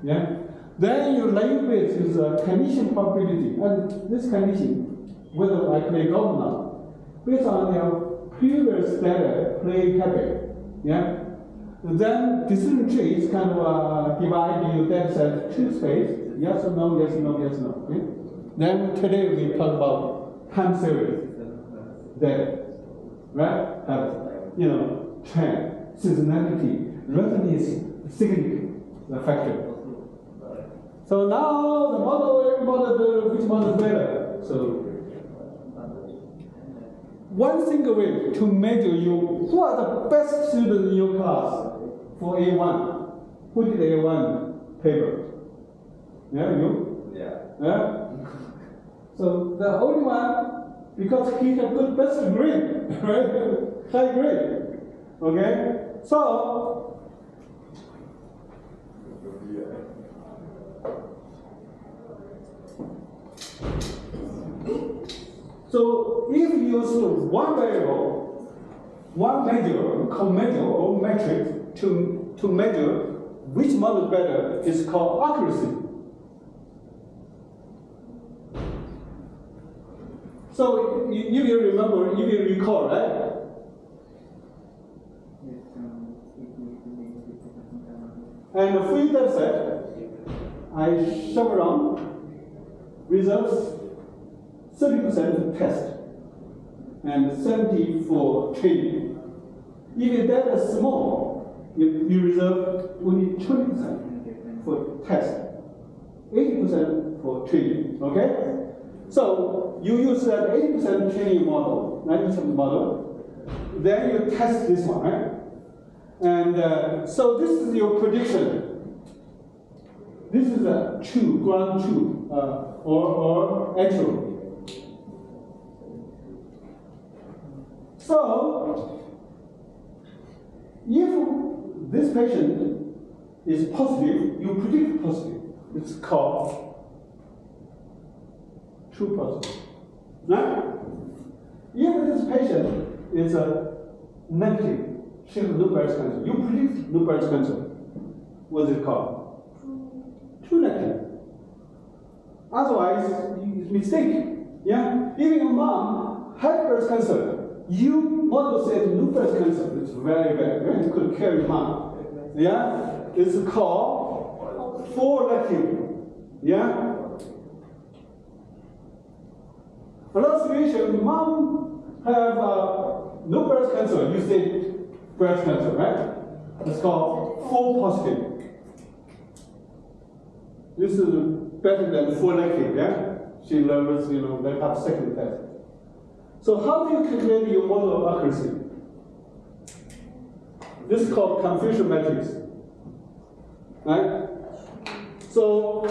Yeah. Then your label base is a condition probability, and this condition, whether I play golf or not, based on your previous data play habit. Yeah. Then decision tree is kind of divide your data set two space, yes or no, yes or no, yes or no. Okay? Then today we talk about time series data, right? Trend, seasonality, readiness, significant, the factor. So now the model, every model, which model is better? So one single way to measure you, who are the best students in your class for A1? Who did A1 paper? Yeah, you? Yeah. So the only one, because he had good best grade, right? High grade. Okay? So if you use one variable, one measure, co-measure or metric to measure which model is better, is called accuracy. So if you remember, if you recall, right? And for your data set, I shove around results 30% test and 70% for training. If your data is small, you reserve only 20% for test, 80% for training. Okay? So you use that 80% training model, 90% model, then you test this one, right? And so this is your prediction. This is a true, ground true, or actual. So if this patient is positive, you predict positive. It's called true positive. Right? If this patient is a negative, she has no breast cancer, you predict no breast cancer. What is it called? True negative. Otherwise, it's mistake. Yeah? Even your mom had breast cancer, you model said no breast cancer. It's very bad. Right? You could kill your mom. Yeah? It's called false negative. Yeah? Another situation, mom have no breast cancer. You say breast cancer, right? It's called false positive. This is better than false negative, yeah? She learns, they have second test. So how do you calculate your model accuracy? This is called confusion matrix, right? So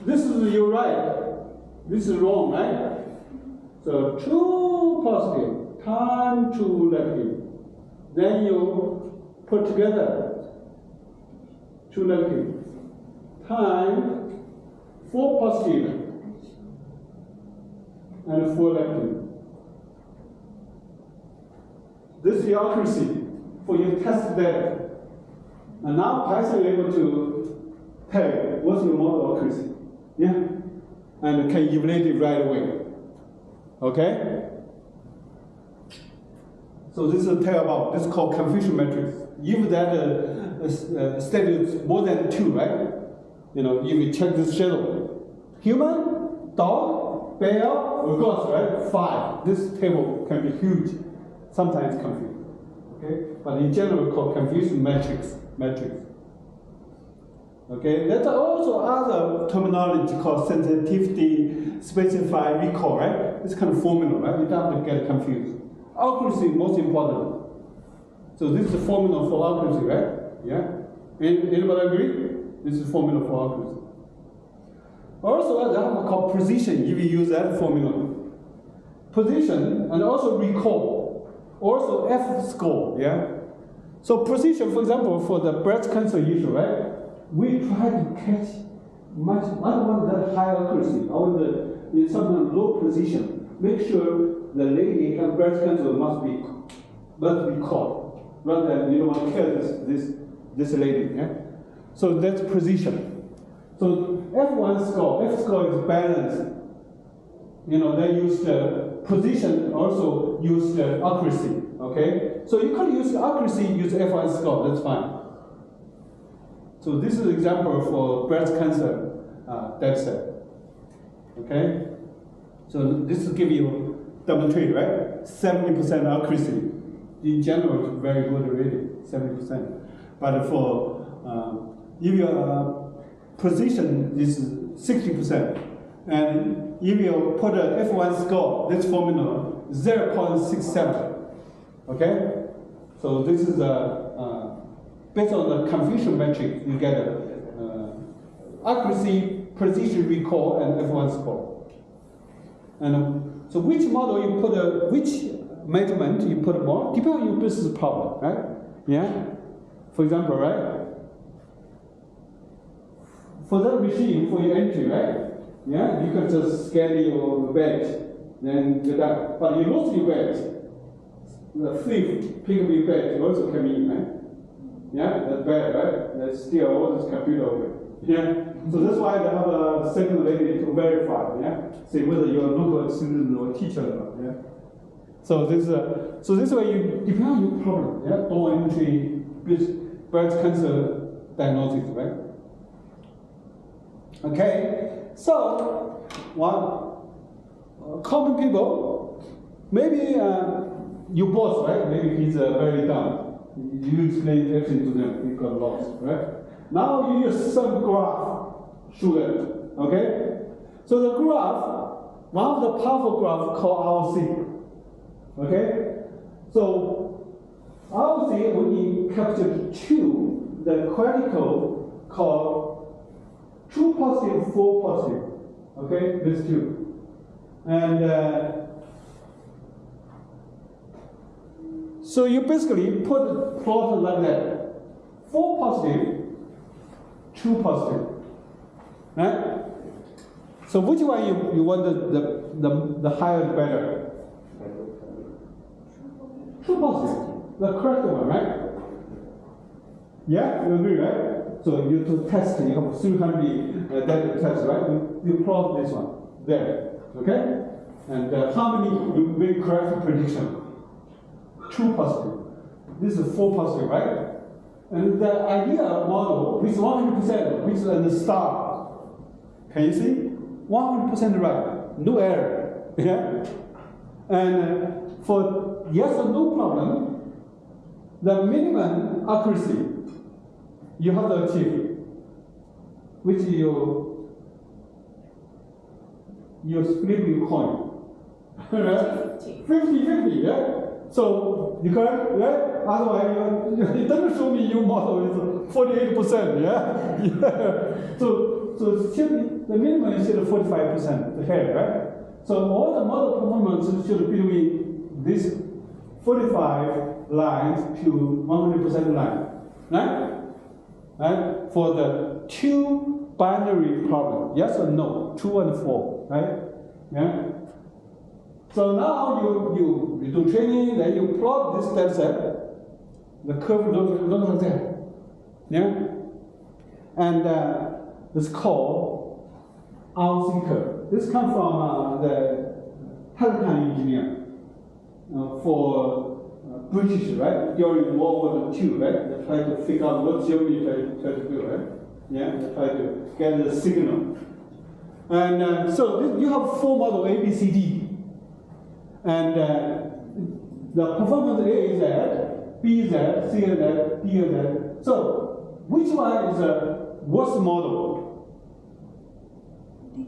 this is you're right, this is wrong, right? So true positive, time true negative. Then you put together true negative, time false positive, and false negative. This is the accuracy for your test data. And now Python is able to tell you what's your model accuracy. Yeah? And can evaluate it right away. Okay? So this is a tell about, this is called confusion matrix. If that state is more than 2, right? If you check this schedule. Human, dog, bear, or ghost, right? 5. This table can be huge. Sometimes confused, okay? But in general, called confusion matrix. Okay, there's also other terminology called sensitivity, specified, recall, right? It's kind of formula, right? You don't have to get confused. Accuracy, most important. So this is the formula for accuracy, right? Yeah? Anybody agree? This is the formula for accuracy. Also, I have called precision, if you use that formula. Precision, and also recall. Also F score, yeah? So precision, for example, for the breast cancer issue, right? We try to catch much, I don't want that high accuracy. I want the sometimes low precision. Make sure the lady has breast cancer must be caught. Rather than you don't want to kill this lady, yeah? So that's precision. So F1 score, F score is balanced. You know, they use the precision, also use the accuracy, okay? So you could use accuracy, use F1 score, that's fine. So this is an example for breast cancer data set, okay? So this will give you demonstrate, right? 70% accuracy. In general, it's very good already, 70%. But for if your precision is 60%, and if you put an F1 score, this formula 0.67. Okay, so this is based on the confusion metric, you get accuracy, precision recall, and F1 score. And so which model you put, which measurement you put more, depends on your business problem, right? Yeah. For example, right? For that machine, for your entry, right? Yeah, you can just scan your badge, then do that. But you lose your badge. The thief pick up your badge also come in, right? Yeah, that's bad, right? That's still all this computer over. Yeah. So that's why they have a second lady to verify, yeah? See whether you're a local student or teacher or not, yeah? So this way you depend on your problem, yeah? Door entry, breast cancer diagnosis, right? Okay, so common people, maybe your boss, right? Maybe he's very dumb. You explain everything to them, he got lost, right? Now you use some graph, show it, okay? So the graph, one of the powerful graph called ROC, okay? So ROC, when you capture two, the critical called true positive, false positive, okay? These two. And so you basically put plot like that. False positive, true positive, right? So which one you want the higher the better? True positive, the correct one, right? Yeah, you agree, right? So you to test, you have 300 data tests, right? You plot this one there, okay? And how many you make correct prediction? True positive. This is false positive, right? And the idea model with 100%, which is the star. Can you see? 100% right, no error. Yeah? And for yes or no problem, the minimum accuracy you have to achieve, which you split your coin. 50-50, yeah? So you correct, right? Otherwise, it doesn't show me your model is 48%, yeah? Yeah. So the minimum is still 45% here, right? So all the model performance should be between this 45 lines to 100% line, right? Right? For the two binary problem, yes or no, 2 and 4, right? Yeah. So now you do training, then you plot this data set. The curve looks like that. Yeah? And it's called ROC curve. This comes from the telecom engineer for British, right? During World War II, right? They try to figure out what Germany try to do, right? Yeah, they try to get the signal. And so you have 4 models, A, B, C, D. And the performance A is that, B is that, C is that, D is that. So which one is the worst model? D.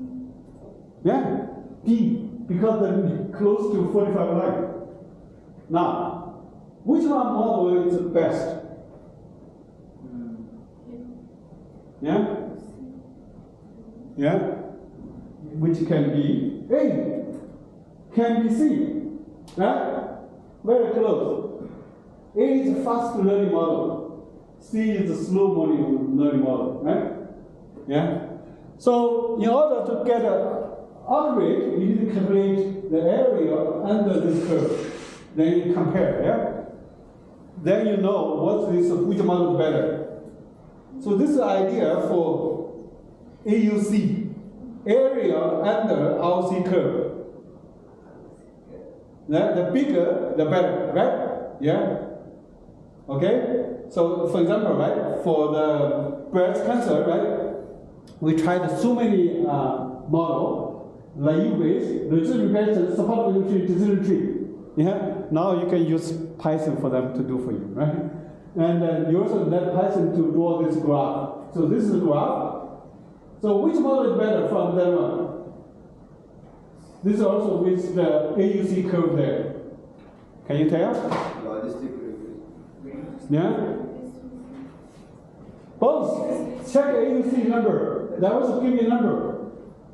Yeah, D, because they're close to 45 lines. Now, which one model is the best? Yeah? Yeah? Which can be A, can be C, right? Very close. A is a fast learning model. C is a slow learning model, right? Yeah? So in order to get accurate, you need to calculate the area under this curve. Then you compare, yeah? Then you know which model is better. So this is the idea for AUC, area under RC curve. The bigger, the better, right? Yeah? Okay? So, for example, right, for the breast cancer, right, we tried so many models, live-based, regression, support tree, decision tree. Yeah? Now you can use Python for them to do for you, right? And you also let Python to draw this graph. So this is a graph. So which model is better from them? This is also with the AUC curve there. Can you tell? Logistic regression. Yeah? Both. Check AUC number. That also give you a number.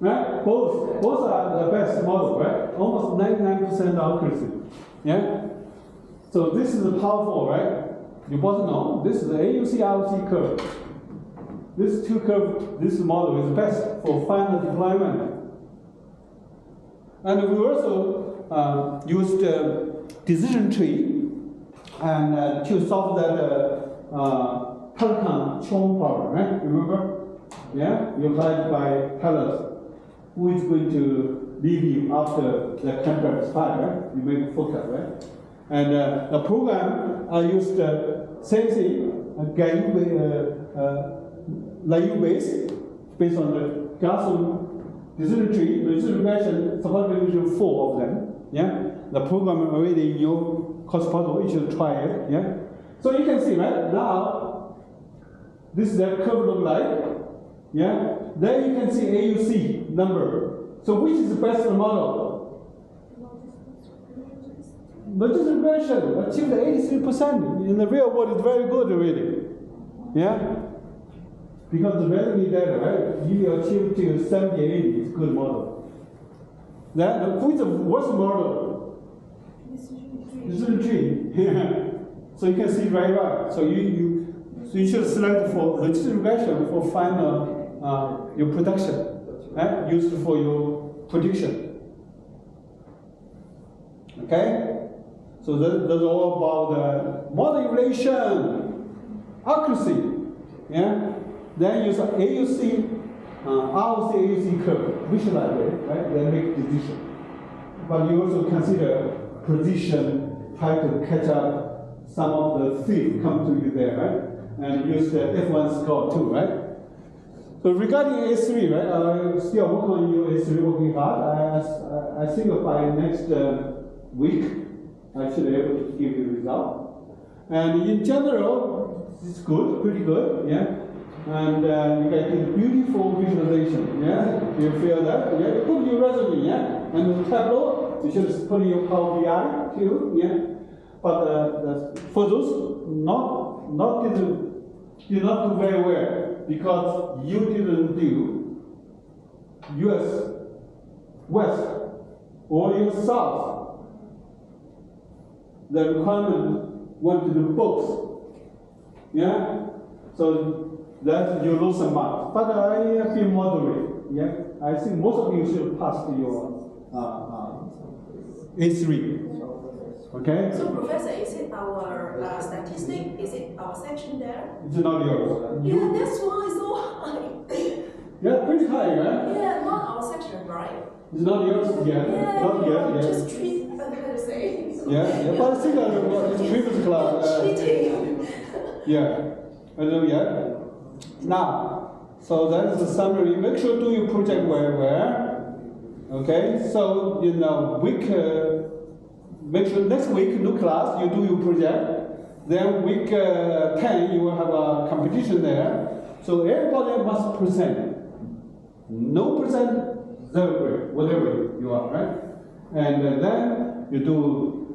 Right? Both are the best model, right? Almost 99% accuracy. Yeah? So this is the powerful, right? You both know this is the AUC RC curve. This two curve, this model is best for final deployment. And we also used decision tree and to solve that Pelican Churn problem, right? Remember? Yeah? You applied by Palace. Who is going to leave you after the contract expires, right? You make a forecast, right? And the program I used same thing, live-based, based on the Gaussian decision tree, decision regression, support regression 4 of them. Yeah, the program already in your course portal. You should try it. Yeah, so you can see right now, this is the curve look like. Yeah, then you can see AUC number. So which is the best model? Logistic regression achieved 83%. In the real world, it's very good already. Yeah? Because the resume data, right? You achieve to 70, 80, it's good model. Then, who is the worst model? Decision tree. Yeah. So you can see right. So you should select for logistic regression for final your production, right? Used for your prediction. Okay? So that's all about the model evaluation, accuracy. Yeah? Then use AUC, ROC AUC curve, visualize it, right? Then make decision. But you also consider precision, try to catch up some of the thief come to you there, right? And use the F1 score too, right? So regarding A3, right? I still work on your A3 working hard. I think by next week, I should be able to give you a result. And in general, it's good, pretty good, yeah. And you get a beautiful visualization, yeah. You feel that, yeah. You put your resume, yeah. And the Tableau, you should put in your Power BI too, yeah. But for those you not do very well because you didn't do US West or US South. The requirement want to do both. Yeah? So that you lose some marks. But I feel moderate. Yeah? I think most of you should pass your A3. Okay? So, Professor, is it our statistic? Is it our section there? It's not yours. Yeah, that's why it's so high. Yeah, pretty high, right? Yeah, not our section, right? It's not yours yet. Yeah, Not yet. Yeah. Just treat, how to say? Yeah. But I think it's previous class. Cheating. Yeah. I don't know yet. Now, so that's the summary. Make sure do your project well. Okay. So make sure next week, no class, you do your project. Then week 10, you will have a competition there. So everybody must present. No present, 0 grade, whatever you are, right? And then you do,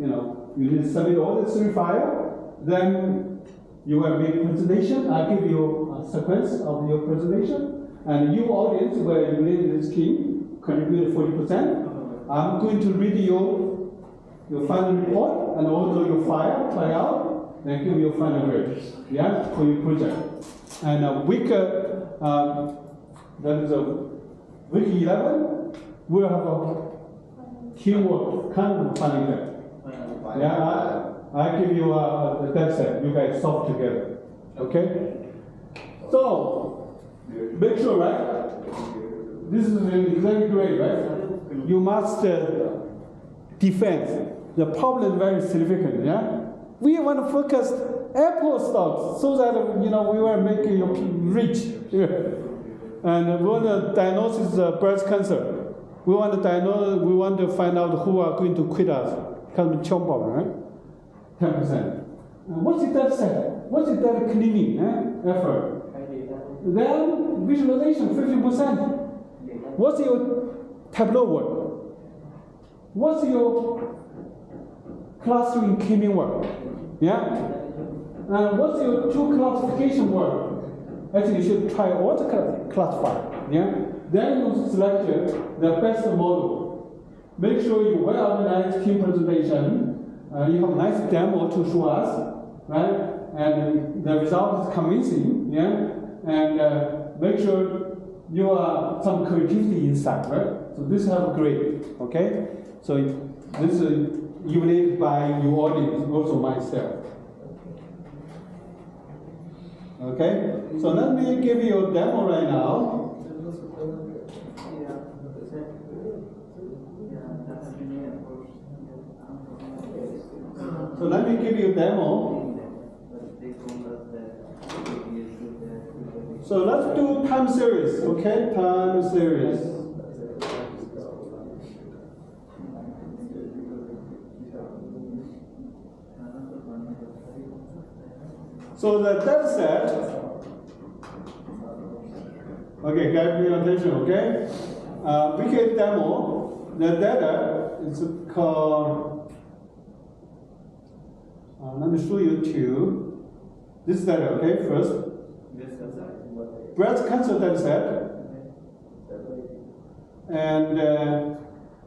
you need to submit all the 3 files. Then you will make presentation. I give you a sequence of your presentation. And you audience, where you lead this team, contribute 40%. I'm going to read your final report and also your file, try out, and give you final grade, yeah, for your project. And week, that is week 11, we'll have a teamwork kind of final grade. Yeah, I give you a data set, you guys solve together, okay? So, make sure, right? This is exactly great, right? You must defend. The problem is very significant, yeah? We want to focus Apple stocks so that, we were making you rich. And we want to diagnose breast cancer. We want to find out who are going to quit us. Kind of chomp up, right? 10%. What's the data set? What's the data cleaning effort? Then visualization, 50%. What's your Tableau work? What's your clustering k-mean work? Yeah? And what's your two classification work? Actually, you should try all the classify. Yeah? Then you select the best model. Make sure you well-organized team presentation. You have a nice demo to show us, right? And the result is convincing, yeah? And make sure you are some creativity inside, right? So this have great, okay? So this is unique by your audience, also myself. Okay? So let me give you a demo right now. So let me give you a demo. So let's do time series, okay? Time series. So the data set, okay, guys, pay attention, okay? We can demo the data is called, let me show you two. This data, okay, first. Breast cancer data set. And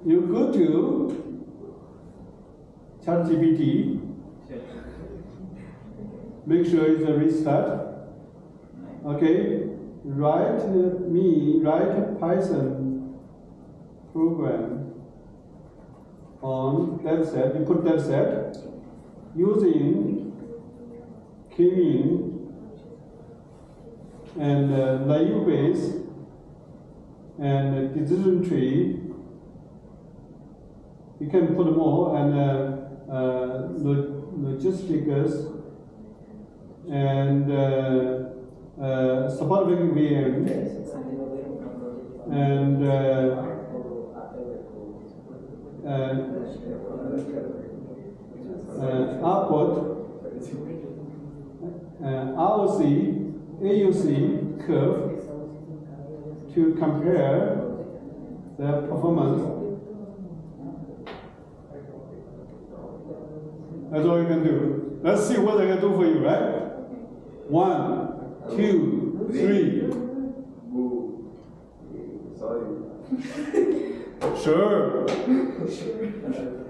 you go to ChatGPT. Make sure it's a restart. Okay, write Python program on dataset. You put dataset using k-mean and naive base and decision tree. You can put more and logistics and supporting VM and output ROC, AUC curve to compare the performance. That's all you can do. Let's see what I can do for you, right? 1, 2, 3. Sorry. Sure.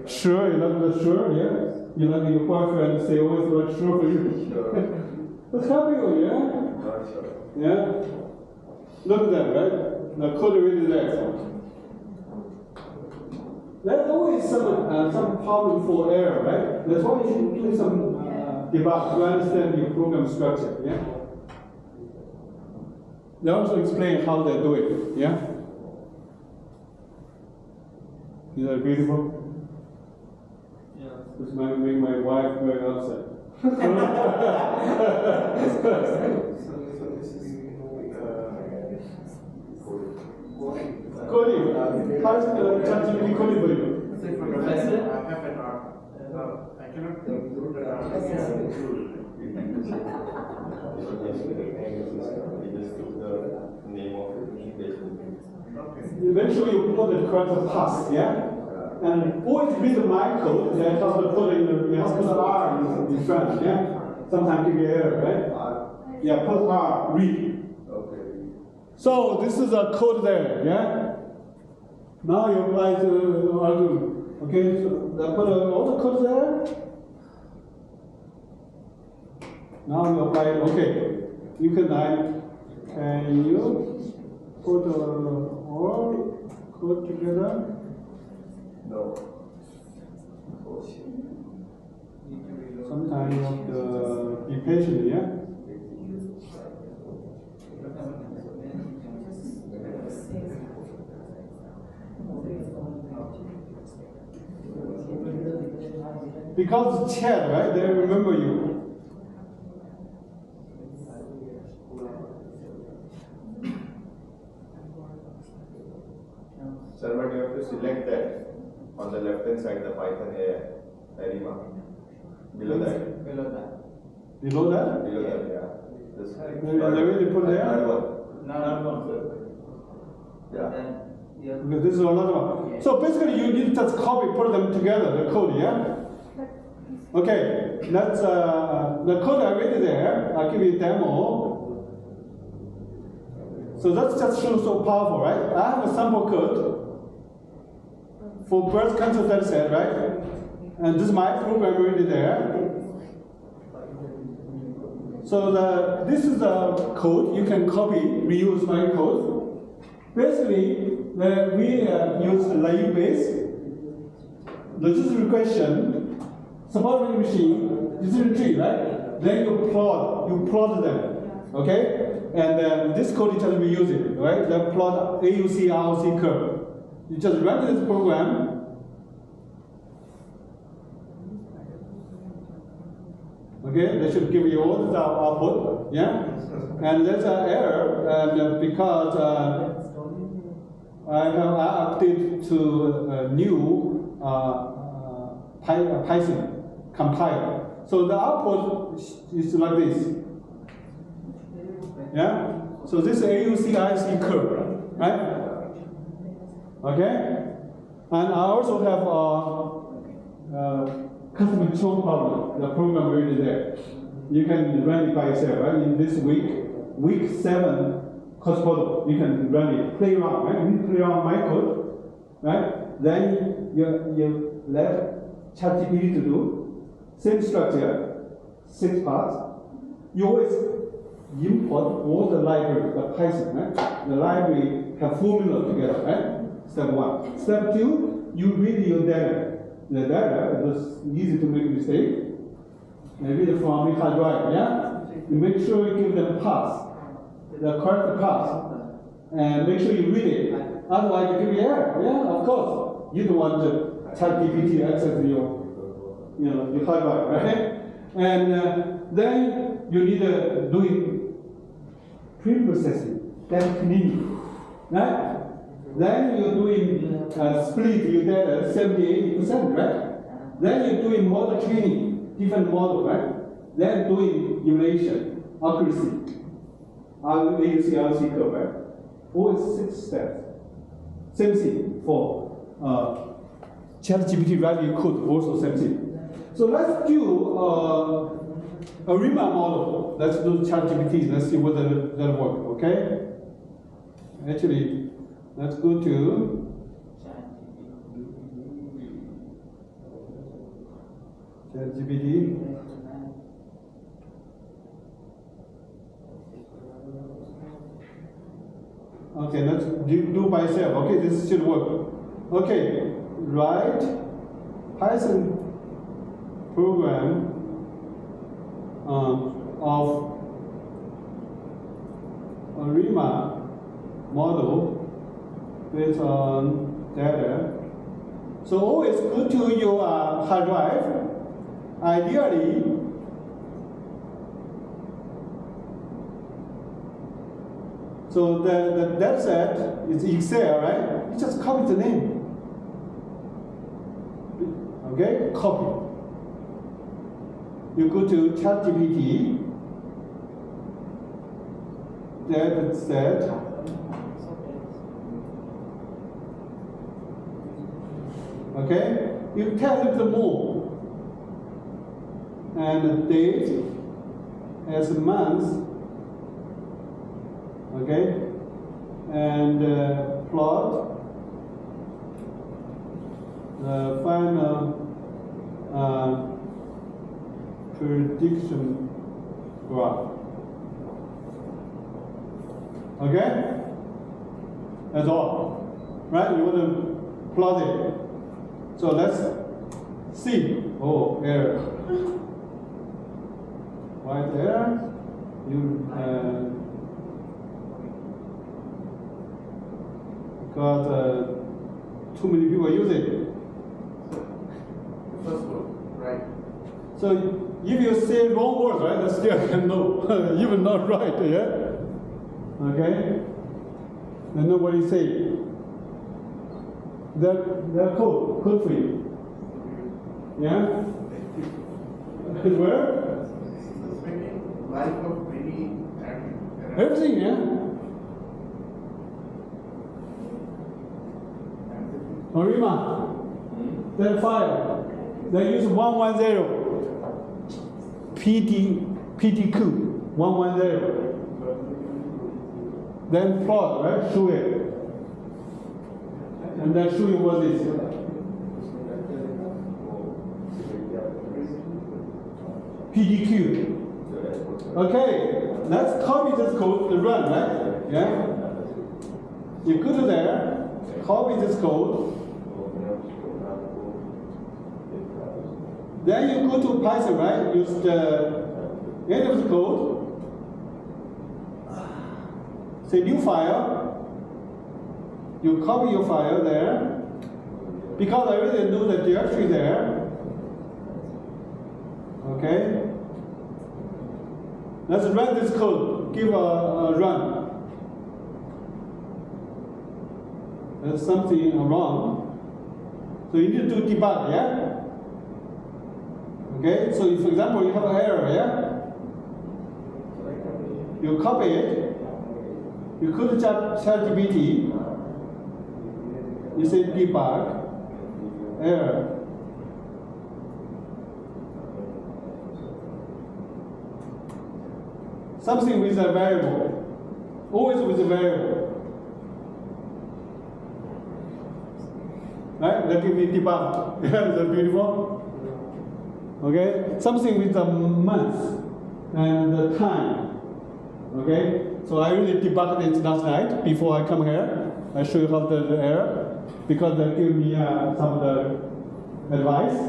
Sure, you like the sure, yeah? You like your boyfriend say always like sure for you. Sure. That's happy, yeah? Not sure. Yeah? Look at that, right? The code really there. There's always some problem for error, right? That's why you should do some debug to understand your program structure, yeah? They also explain how they do it, yeah? Is that beautiful? Yeah. This might make my wife very upset. So this is Coding. How's ChatGPT coding for you? say for professor, I have an I cannot include the Eventually you put the correct pass, yeah? And always read my code, then have to put in the, you have to put an R in front, yeah? Sometimes you get error, right? Yeah, put R, read. Okay. So this is a code there, yeah? Now you apply to Arjun. Okay, so I put all the code there. Now you apply it, okay. You can you put all code together? No. Sometimes you have to be patient, yeah? because it's chat, right? They remember you. Sir, but you have to select that on the left hand side, the Python ARIMA. Below that. Below that. Below that? Below that, yeah. This The way they put there? third one. Not one, sir. Yeah. Then, yeah. Okay, this is another one. So basically, you need to just copy, put them together, the code, yeah? Okay, that's the code I written there. I'll give you a demo. So that's just shows so powerful, right? I have a sample code for breast cancer dataset, right? And this is my program already there. So this is the code. You can copy, reuse my code. Basically, we use a live-based logistic regression, supporting machine, decision tree, right? Then you plot them, okay? And this code you just reuse it, right? The plot AUC ROC curve. You just run this program. Okay, they should give you all the output, yeah? And there's an error, and because I have updated to a new Python compiler. So the output is like this. Yeah? So this is AUC IC curve, right? Okay? And I also have custom control problem, the program already there. You can run it by yourself, right? In this week 7 course protocol, you can run it, play around, right? You play around my code, right? Then you let ChatGPT to do, same structure, 6 parts. You always import all the library, the Python, right? The library have formula together, right? Step 1. Step 2, you read your data. The data is easy to make a mistake. And read it from the hard drive, yeah? You make sure you give them pass, the correct pass, and make sure you read it. Otherwise, you give me error. Yeah, of course. You don't want the ChatGPT access your hard drive, right? And then you need to do pre-processing, then cleaning, right? Then you're doing split your data 70–80%, right? Then you're doing model training, different model, right? Then doing emulation, accuracy, AUC, RC curve, right? All 6 steps. Same thing for ChatGPT writing code, also same thing. So let's do ARIMA model. Let's do ChatGPT. Let's see whether that works. Okay? Actually, let's go to ChatGPT. Okay, let's do by itself. Okay, this should work. Okay, write Python program of ARIMA model based on data. So always go to your hard drive. Ideally, so the data set is Excel, right? You just copy the name. Okay, copy. You go to ChatGPT, data set. Okay, you tell it the more. And the date as a month. Okay, and plot the final prediction graph. Okay, that's all, right? You want to plot it. So let's see. Oh, error. Why error? You because too many people use it. First one, right? So if you say wrong words, right, that still can know, even not right, yeah? Okay? Then nobody say. That code for you. Yeah? It work? Life of many Everything, yeah? ARIMA, that file, they use 110, PDQ, 110. Then plot, right? Show it. And then show you what is. PDQ. Okay, let's copy this code and run, right? Yeah? You go to there, copy this code. Then you go to Python, right? Use the end of the code. Say new file. You copy your file there. Because I already know the directory there. Okay? Let's run this code. Give a run. There's something wrong. So you need to do debug, yeah? Okay, so if, for example, you have an error, yeah? You copy it. You go to ChatGPT. You say debug error. Something with a variable. Always with a variable. Right? That give me debug. Yeah, is that beautiful? Okay? Something with the month and the time. Okay? So I really debugged it last night before I come here. I show you how the error, because they give me some of the advice.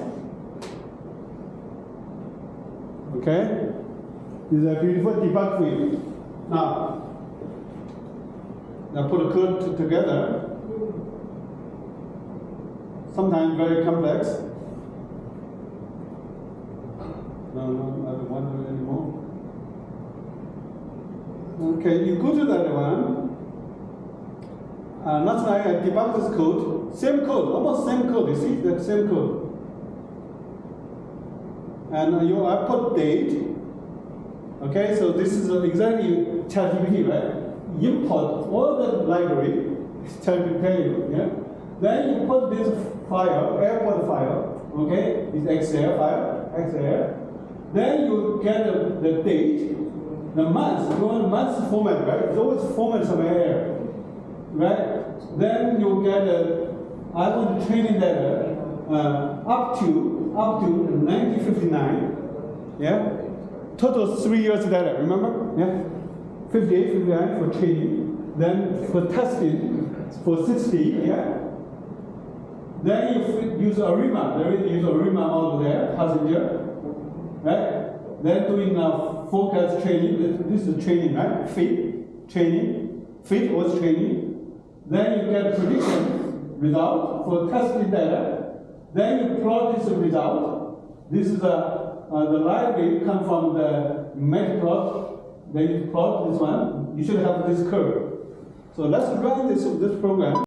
Okay? This is a beautiful debug for you. Now put the code together. Sometimes very complex. No, I don't want to do it anymore. Okay, you go to that one. Last night I debugged this code. Same code, almost same code. You see that same code. And I put date. Okay, so this is exactly ChatGPT, right? Import all the library. ChatGPT, yeah. Then you put this file, airport file. Okay, this XL file, XL. Then you get the date, the month. You want month format, right? It's always format somewhere, right? Then you get I want to training data up to 1959, yeah. Total 3 years data. Remember, yeah. 58, 59 for training. Then for testing for 60, yeah. Then you use ARIMA. There is ARIMA model there, passenger. Right? Then doing forecast training. This is training, right? Fit training. Fit was training. Then you get prediction result for testing data. Then you plot this result. This is the library come from the Metaverse. Then you plot this one. You should have this curve. So let's run this program.